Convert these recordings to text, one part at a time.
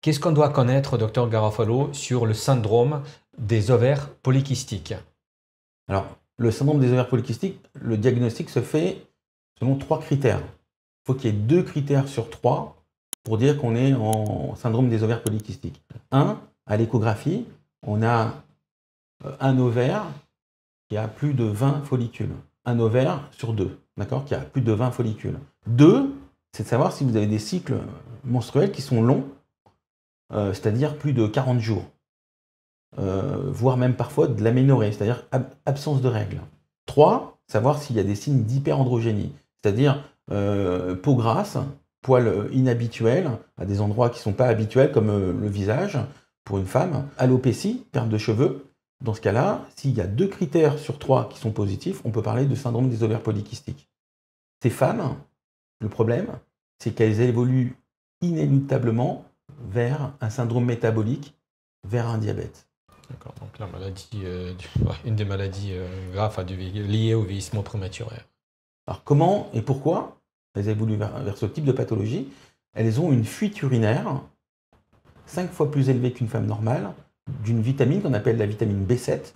Qu'est-ce qu'on doit connaître, docteur Garofalo, sur le syndrome des ovaires polykystiques? Alors, le syndrome des ovaires polykystiques, le diagnostic se fait selon 3 critères. Il faut qu'il y ait 2 critères sur 3 pour dire qu'on est en syndrome des ovaires polykystiques. Un, à l'échographie, on a un ovaire qui a plus de 20 follicules. Un ovaire sur 2, d'accord, qui a plus de 20 follicules. 2, c'est de savoir si vous avez des cycles menstruels qui sont longs, c'est-à-dire plus de 40 jours. Voire même parfois de l'aménorrhée, c'est-à-dire absence de règles. 3, savoir s'il y a des signes d'hyperandrogénie, c'est-à-dire peau grasse, poils inhabituels, à des endroits qui ne sont pas habituels, comme le visage, pour une femme, alopécie, perte de cheveux. Dans ce cas-là, s'il y a 2 critères sur 3 qui sont positifs, on peut parler de syndrome des ovaires polykystiques. Ces femmes, le problème, c'est qu'elles évoluent inéluctablement vers un syndrome métabolique, vers un diabète. D'accord, donc la maladie, une des maladies graves liées au vieillissement prématuré. Alors comment et pourquoi elles évoluent vers ce type de pathologie? Elles ont une fuite urinaire 5 fois plus élevée qu'une femme normale d'une vitamine qu'on appelle la vitamine B7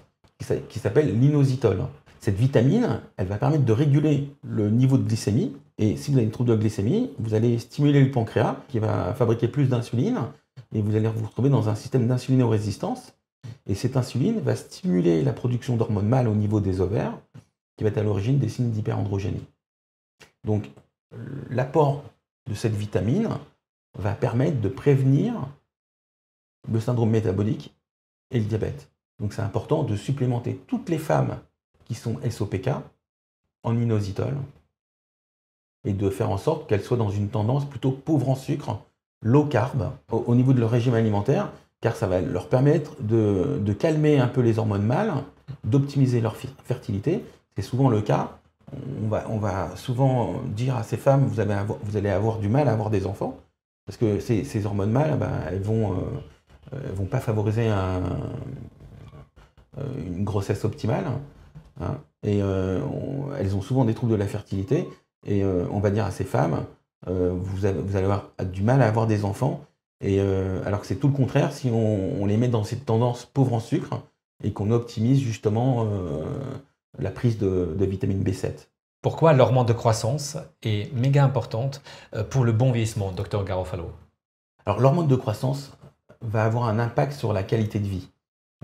qui s'appelle l'inositol. Cette vitamine, elle va permettre de réguler le niveau de glycémie, et si vous avez des troubles de glycémie, vous allez stimuler le pancréas qui va fabriquer plus d'insuline et vous allez vous retrouver dans un système d'insulinorésistance. Et cette insuline va stimuler la production d'hormones mâles au niveau des ovaires, qui va être à l'origine des signes d'hyperandrogénie. Donc, l'apport de cette vitamine va permettre de prévenir le syndrome métabolique et le diabète. Donc, c'est important de supplémenter toutes les femmes qui sont SOPK en inositol et de faire en sorte qu'elles soient dans une tendance plutôt pauvre en sucre, low carb, au niveau de leur régime alimentaire, car ça va leur permettre de calmer un peu les hormones mâles, d'optimiser leur fertilité. C'est souvent le cas. On va souvent dire à ces femmes, vous allez avoir du mal à avoir des enfants, parce que ces hormones mâles, elles vont pas favoriser une grossesse optimale, hein, et elles ont souvent des troubles de la fertilité, et on va dire à ces femmes, vous allez avoir du mal à avoir des enfants, et alors que c'est tout le contraire si on les met dans cette tendance pauvre en sucre et qu'on optimise justement la prise de vitamine B7. Pourquoi l'hormone de croissance est méga importante pour le bon vieillissement, docteur Garofalo? Alors l'hormone de croissance va avoir un impact sur la qualité de vie.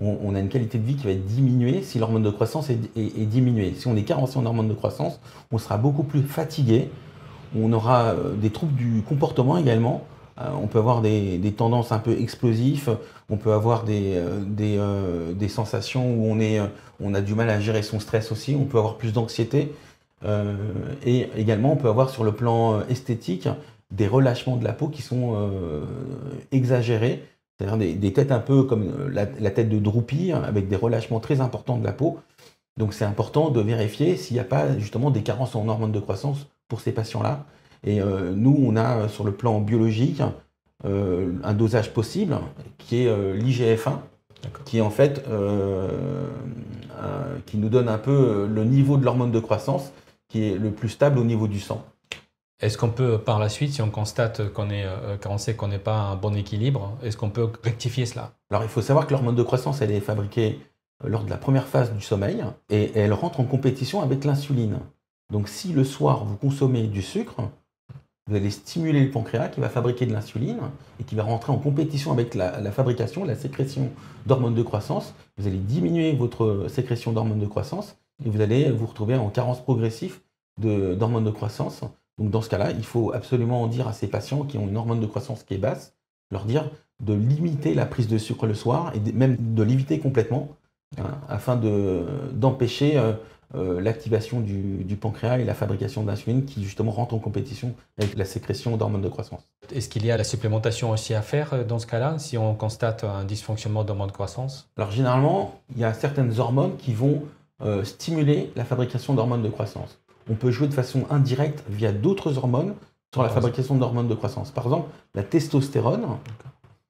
On a une qualité de vie qui va être diminuée si l'hormone de croissance est diminuée. Si on est carencé en hormone de croissance, on sera beaucoup plus fatigué, on aura des troubles du comportement également. On peut avoir des tendances un peu explosives, on peut avoir des sensations où on a du mal à gérer son stress aussi, on peut avoir plus d'anxiété. Et également, on peut avoir sur le plan esthétique des relâchements de la peau qui sont exagérés, c'est-à-dire des têtes un peu comme la tête de Droopy, avec des relâchements très importants de la peau. Donc c'est important de vérifier s'il n'y a pas justement des carences en hormones de croissance pour ces patients-là. Et nous, on a sur le plan biologique un dosage possible qui est l'IGF-1, qui est en fait qui nous donne un peu le niveau de l'hormone de croissance qui est le plus stable au niveau du sang. Est-ce qu'on peut par la suite, si on constate qu'on sait qu'on n'est pas à un bon équilibre, est-ce qu'on peut rectifier cela? Alors il faut savoir que l'hormone de croissance, elle est fabriquée lors de la première phase du sommeil et elle rentre en compétition avec l'insuline. Donc si le soir vous consommez du sucre, vous allez stimuler le pancréas qui va fabriquer de l'insuline et qui va rentrer en compétition avec la fabrication, la sécrétion d'hormones de croissance. Vous allez diminuer votre sécrétion d'hormones de croissance et vous allez vous retrouver en carence progressive d'hormones de croissance. Donc dans ce cas-là, il faut absolument dire à ces patients qui ont une hormone de croissance qui est basse, leur dire de limiter la prise de sucre le soir et même de l'éviter complètement, hein, afin d'empêcher l'activation du pancréas et la fabrication d'insuline qui justement rentre en compétition avec la sécrétion d'hormones de croissance. Est-ce qu'il y a la supplémentation aussi à faire dans ce cas-là, si on constate un dysfonctionnement d'hormones de croissance? Alors généralement, il y a certaines hormones qui vont stimuler la fabrication d'hormones de croissance. On peut jouer de façon indirecte via d'autres hormones sur la fabrication d'hormones de croissance. Par exemple, la testostérone.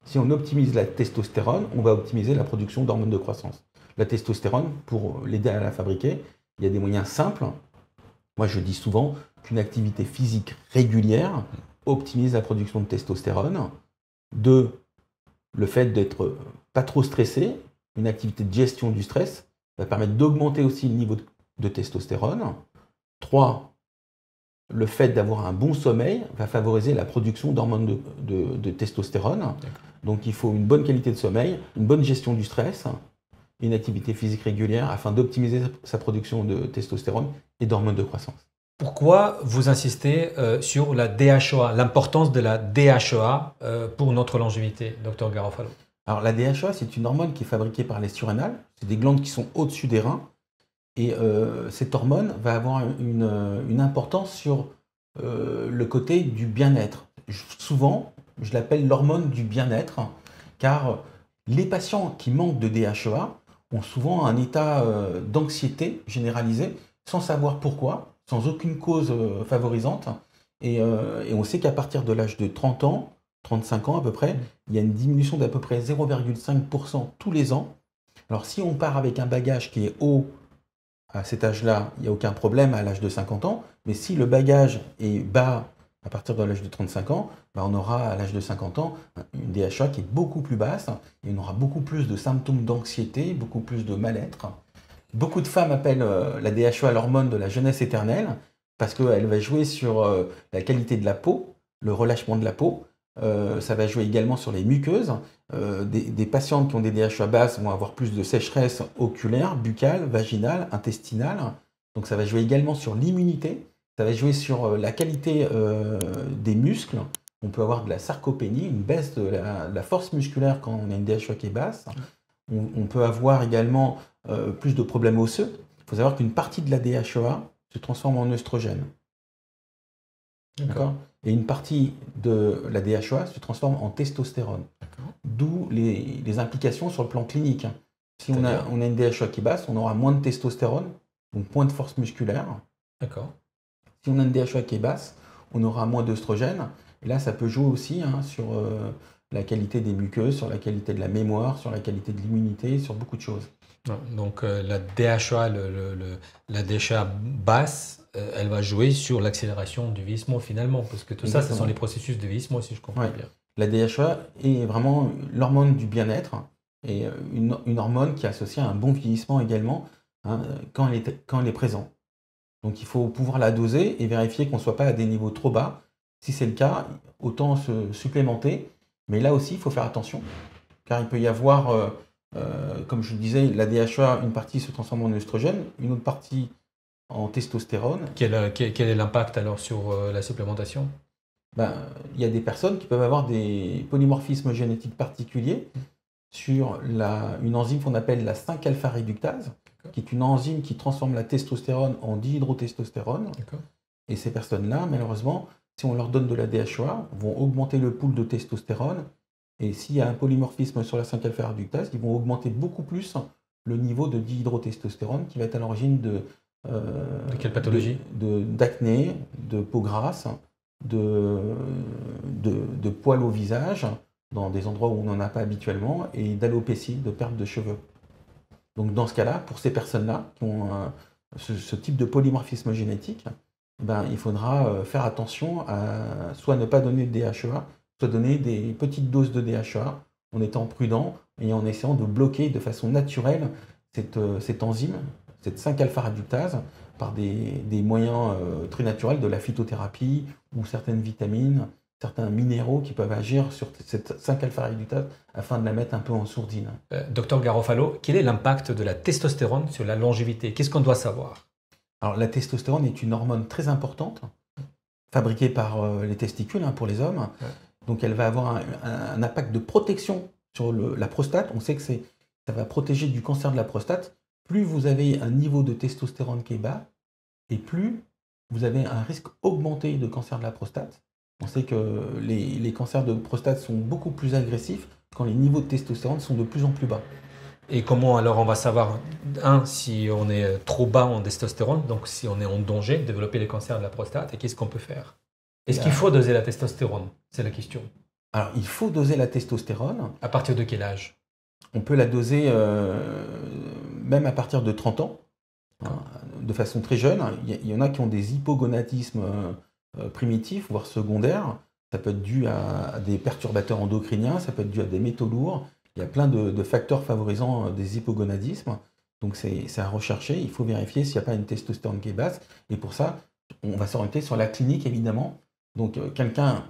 Si on optimise la testostérone, on va optimiser la production d'hormones de croissance. La testostérone, pour l'aider à la fabriquer, il y a des moyens simples. Moi, je dis souvent qu'une activité physique régulière optimise la production de testostérone. 2, Le fait d'être pas trop stressé, une activité de gestion du stress, va permettre d'augmenter aussi le niveau de testostérone. 3, le fait d'avoir un bon sommeil va favoriser la production d'hormones de testostérone. Donc il faut une bonne qualité de sommeil, une bonne gestion du stress, une activité physique régulière afin d'optimiser sa production de testostérone et d'hormones de croissance. Pourquoi vous insistez sur la DHEA, l'importance de la DHEA pour notre longévité, Dr Garofalo? Alors la DHEA, c'est une hormone qui est fabriquée par les surrénales. C'est des glandes qui sont au-dessus des reins. Et cette hormone va avoir une importance sur le côté du bien-être. Souvent, je l'appelle l'hormone du bien-être, car les patients qui manquent de DHEA ont souvent un état d'anxiété généralisée, sans savoir pourquoi, sans aucune cause favorisante. Et on sait qu'à partir de l'âge de 30 ans, 35 ans à peu près, il y a une diminution d'à peu près 0,5% tous les ans. Alors si on part avec un bagage qui est haut à cet âge-là, il n'y a aucun problème à l'âge de 50 ans, mais si le bagage est bas à partir de l'âge de 35 ans, on aura à l'âge de 50 ans une DHEA qui est beaucoup plus basse, et on aura beaucoup plus de symptômes d'anxiété, beaucoup plus de mal-être. Beaucoup de femmes appellent la DHEA l'hormone de la jeunesse éternelle, parce qu'elle va jouer sur la qualité de la peau, le relâchement de la peau. Ça va jouer également sur les muqueuses. Des patientes qui ont des DHEA basses vont avoir plus de sécheresse oculaire, buccale, vaginale, intestinale. Donc ça va jouer également sur l'immunité. Ça va jouer sur la qualité des muscles. On peut avoir de la sarcopénie, une baisse de la force musculaire quand on a une DHEA qui est basse. On peut avoir également plus de problèmes osseux. Il faut savoir qu'une partie de la DHEA se transforme en œstrogène. D'accord. Et une partie de la DHEA se transforme en testostérone. D'où les implications sur le plan clinique. Si on a une DHEA qui est basse, on aura moins de testostérone, donc moins de force musculaire. D'accord. Si on a une DHEA qui est basse, on aura moins d'œstrogène. Et là, ça peut jouer aussi sur la qualité des muqueuses, sur la qualité de la mémoire, sur la qualité de l'immunité, sur beaucoup de choses. Donc la DHEA, la DHEA basse, elle va jouer sur l'accélération du vieillissement finalement, parce que tout ça, ce sont les processus de vieillissement, si je comprends bien. La DHEA est vraiment l'hormone du bien-être et une hormone qui est associée à un bon vieillissement également quand elle est présente. Donc il faut pouvoir la doser et vérifier qu'on ne soit pas à des niveaux trop bas. Si c'est le cas, autant se supplémenter. Mais là aussi, il faut faire attention, car il peut y avoir, comme je le disais, la DHEA, une partie se transforme en œstrogène, une autre partie en testostérone. Quel est l'impact alors sur la supplémentation? Il y a des personnes qui peuvent avoir des polymorphismes génétiques particuliers sur une enzyme qu'on appelle la 5-alpha-réductase, qui est une enzyme qui transforme la testostérone en dihydrotestostérone. Et ces personnes-là, malheureusement, si on leur donne de la DHEA, vont augmenter le pool de testostérone. Et s'il y a un polymorphisme sur la 5-alpha-réductase, ils vont augmenter beaucoup plus le niveau de dihydrotestostérone qui va être à l'origine de quelle pathologie? D'acné, de peau grasse, de poils au visage, dans des endroits où on n'en a pas habituellement, et d'alopécie, de perte de cheveux. Donc dans ce cas-là, pour ces personnes-là qui ont ce type de polymorphisme génétique, il faudra faire attention à soit ne pas donner de DHEA, soit donner des petites doses de DHEA en étant prudent et en essayant de bloquer de façon naturelle cette enzyme, cette 5-alpha-réductase, par des moyens très naturels de la phytothérapie ou certaines vitamines, certains minéraux qui peuvent agir sur cette 5-alpha-réductase afin de la mettre un peu en sourdine. Docteur Garofalo, quel est l'impact de la testostérone sur la longévité? Qu'est-ce qu'on doit savoir? Alors la testostérone est une hormone très importante, fabriquée par les testicules pour les hommes. Ouais. Donc elle va avoir un impact de protection sur la prostate. On sait que ça va protéger du cancer de la prostate. Plus vous avez un niveau de testostérone qui est bas, et plus vous avez un risque augmenté de cancer de la prostate. On sait que les cancers de prostate sont beaucoup plus agressifs quand les niveaux de testostérone sont de plus en plus bas. Et comment alors on va savoir, si on est trop bas en testostérone, donc si on est en danger de développer les cancers de la prostate, et qu'est-ce qu'on peut faire? Est-ce qu'il faut doser la testostérone? C'est la question. Alors, il faut doser la testostérone. À partir de quel âge? On peut la doser même à partir de 30 ans, de façon très jeune. Il y en a qui ont des hypogonadismes primitifs, voire secondaires. ça peut être dû à des perturbateurs endocriniens, ça peut être dû à des métaux lourds. Il y a plein de facteurs favorisant des hypogonadismes. Donc c'est à rechercher. Il faut vérifier s'il n'y a pas une testostérone qui est basse. Et pour ça, on va s'orienter sur la clinique, évidemment. Donc quelqu'un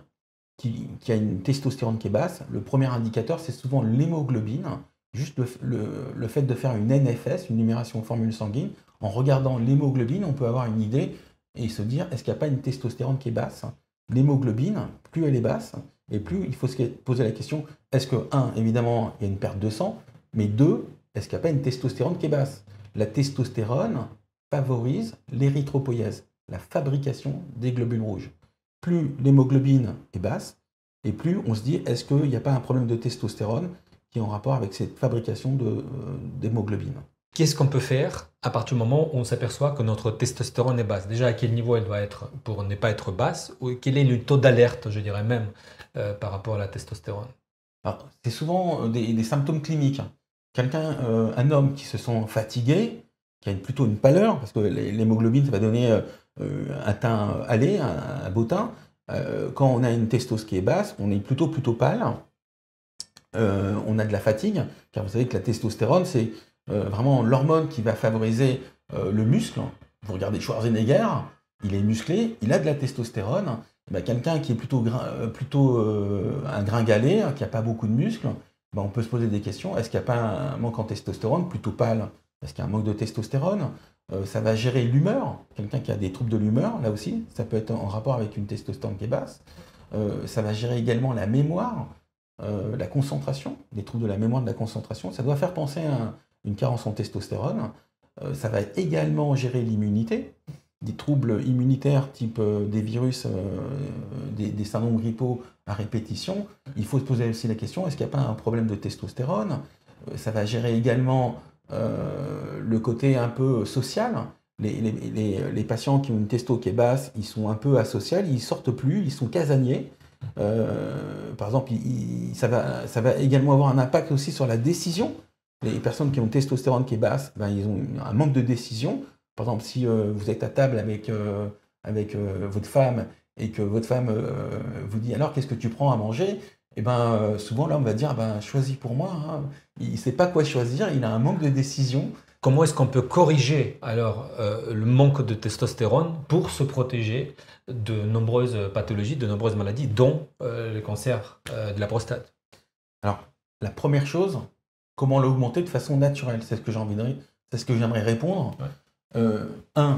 qui a une testostérone qui est basse, le premier indicateur, c'est souvent l'hémoglobine. Juste le fait de faire une NFS, une numération formule sanguine, en regardant l'hémoglobine, on peut avoir une idée et se dire, est-ce qu'il n'y a pas une testostérone qui est basse? L'hémoglobine, plus elle est basse, et plus il faut se poser la question, est-ce que, un, évidemment, il y a une perte de sang, mais deux, est-ce qu'il n'y a pas une testostérone qui est basse? La testostérone favorise l'érythropoïèse, la fabrication des globules rouges. Plus l'hémoglobine est basse, et plus on se dit, est-ce qu'il n'y a pas un problème de testostérone qui est en rapport avec cette fabrication d'hémoglobine? Qu'est-ce qu'on peut faire à partir du moment où on s'aperçoit que notre testostérone est basse? Déjà, à quel niveau elle doit être pour ne pas être basse? Ou quel est le taux d'alerte, je dirais même, par rapport à la testostérone? C'est souvent des symptômes cliniques. Un homme qui se sent fatigué, qui a plutôt une pâleur, parce que l'hémoglobine, ça va donner un teint hâlé, un beau teint. Quand on a une testose qui est basse, on est plutôt pâle. On a de la fatigue, car vous savez que la testostérone, c'est vraiment l'hormone qui va favoriser le muscle. Vous regardez Schwarzenegger, il est musclé, il a de la testostérone. Quelqu'un qui est plutôt un gringalet, qui n'a pas beaucoup de muscles, on peut se poser des questions. Est-ce qu'il n'y a pas un manque en testostérone, plutôt pâle? Est-ce qu'il y a un manque de testostérone? Ça va gérer l'humeur. Quelqu'un qui a des troubles de l'humeur, là aussi, ça peut être en rapport avec une testostérone qui est basse. Ça va gérer également la mémoire, la concentration, des troubles de la mémoire, de la concentration. Ça doit faire penser à une carence en testostérone. Ça va également gérer l'immunité, des troubles immunitaires type des virus, des syndromes grippaux à répétition. Il faut se poser aussi la question, est-ce qu'il n'y a pas un problème de testostérone? Ça va gérer également le côté un peu social. Les patients qui ont une testo qui est basse, ils sont un peu asociaux, ils sortent plus, ils sont casaniers. Par exemple, ça va également avoir un impact aussi sur la décision. Les personnes qui ont une testostérone qui est basse, ils ont un manque de décision. Par exemple, si vous êtes à table avec votre femme et que votre femme vous dit alors qu'est-ce que tu prends à manger, souvent l'homme va dire choisis pour moi. Hein. Il ne sait pas quoi choisir, il a un manque de décision. Comment est-ce qu'on peut corriger alors le manque de testostérone pour se protéger de nombreuses pathologies, de nombreuses maladies, dont le cancer de la prostate? Alors, la première chose, comment l'augmenter de façon naturelle? C'est ce que j'aimerais répondre. Ouais.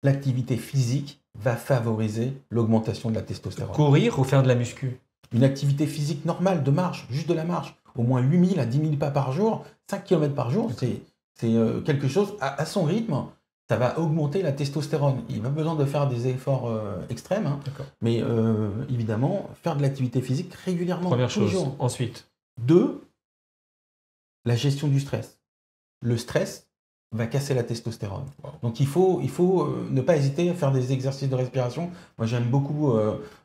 L'activité physique va favoriser l'augmentation de la testostérone. Courir ou faire de la muscu? Une activité physique normale de marche, juste de la marche, au moins 8000 à 10 000 pas par jour, 5 km par jour, c'est quelque chose à son rythme. Ça va augmenter la testostérone. Il n'a pas besoin de faire des efforts extrêmes, hein, mais évidemment, faire de l'activité physique régulièrement. Première chose. Jours. Ensuite. 2, la gestion du stress. Le stress va casser la testostérone. Wow. Donc il faut ne pas hésiter à faire des exercices de respiration. Moi j'aime beaucoup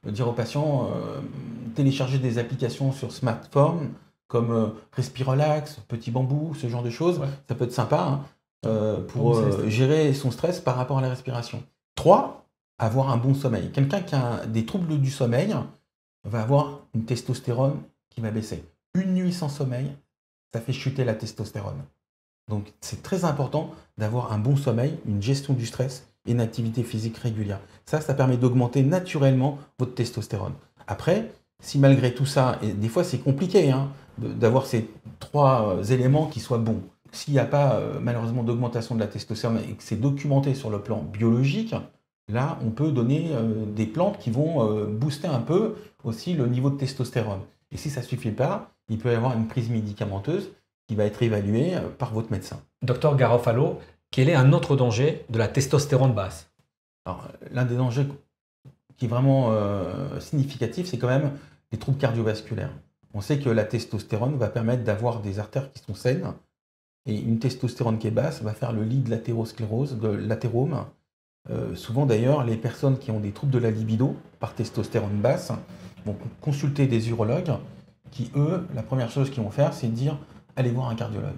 dire aux patients, télécharger des applications sur smartphone comme Respirelax, Petit Bambou, ce genre de choses. Ouais. Ça peut être sympa pour gérer son stress par rapport à la respiration. 3, avoir un bon sommeil. Quelqu'un qui a des troubles du sommeil va avoir une testostérone qui va baisser. Une nuit sans sommeil, ça fait chuter la testostérone. Donc c'est très important d'avoir un bon sommeil, une gestion du stress et une activité physique régulière. Ça permet d'augmenter naturellement votre testostérone. Après, si malgré tout ça, et des fois c'est compliqué d'avoir ces 3 éléments qui soient bons. S'il n'y a pas malheureusement d'augmentation de la testostérone et que c'est documenté sur le plan biologique, là on peut donner des plantes qui vont booster un peu aussi le niveau de testostérone. Et si ça ne suffit pas, il peut y avoir une prise médicamenteuse qui va être évaluée par votre médecin. Docteur Garofalo, quel est un autre danger de la testostérone basse? Alors, l'un des dangers qui est vraiment significatif, c'est quand même les troubles cardiovasculaires. On sait que la testostérone va permettre d'avoir des artères qui sont saines, et une testostérone qui est basse va faire le lit de l'athérosclérose, de l'athérome. Souvent d'ailleurs, les personnes qui ont des troubles de la libido par testostérone basse vont consulter des urologues qui, eux, la première chose qu'ils vont faire, c'est de dire allez voir un cardiologue.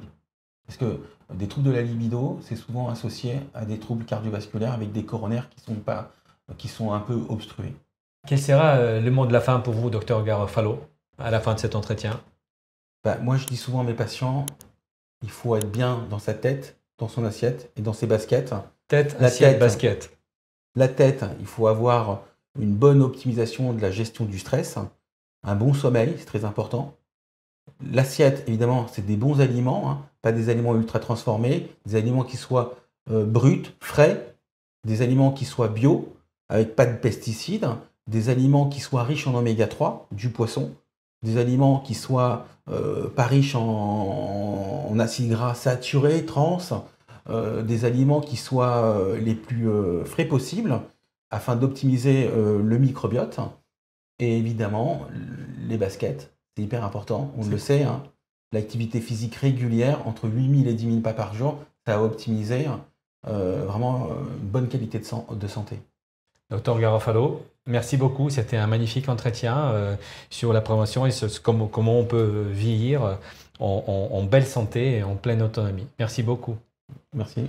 Parce que des troubles de la libido, c'est souvent associé à des troubles cardiovasculaires avec des coronaires qui sont un peu obstrués. Quel sera le mot de la fin pour vous, docteur Garofalo, à la fin de cet entretien? Moi, je dis souvent à mes patients, il faut être bien dans sa tête, dans son assiette et dans ses baskets. Tête, assiette, basket. La tête, il faut avoir une bonne optimisation de la gestion du stress, un bon sommeil, c'est très important. L'assiette, évidemment, c'est des bons aliments, hein, pas des aliments ultra transformés, des aliments qui soient bruts, frais, des aliments qui soient bio, avec pas de pesticides, des aliments qui soient riches en oméga 3, du poisson, des aliments qui soient pas riches en acides gras saturés, trans, des aliments qui soient les plus frais possibles afin d'optimiser le microbiote. Et évidemment, les baskets, c'est hyper important, on le sait, hein, l'activité physique régulière, entre 8000 et 10 000 pas par jour, ça va optimiser vraiment une bonne qualité de santé. Docteur Garofalo, merci beaucoup. C'était un magnifique entretien sur la prévention et comment on peut vieillir en belle santé et en pleine autonomie. Merci beaucoup. Merci.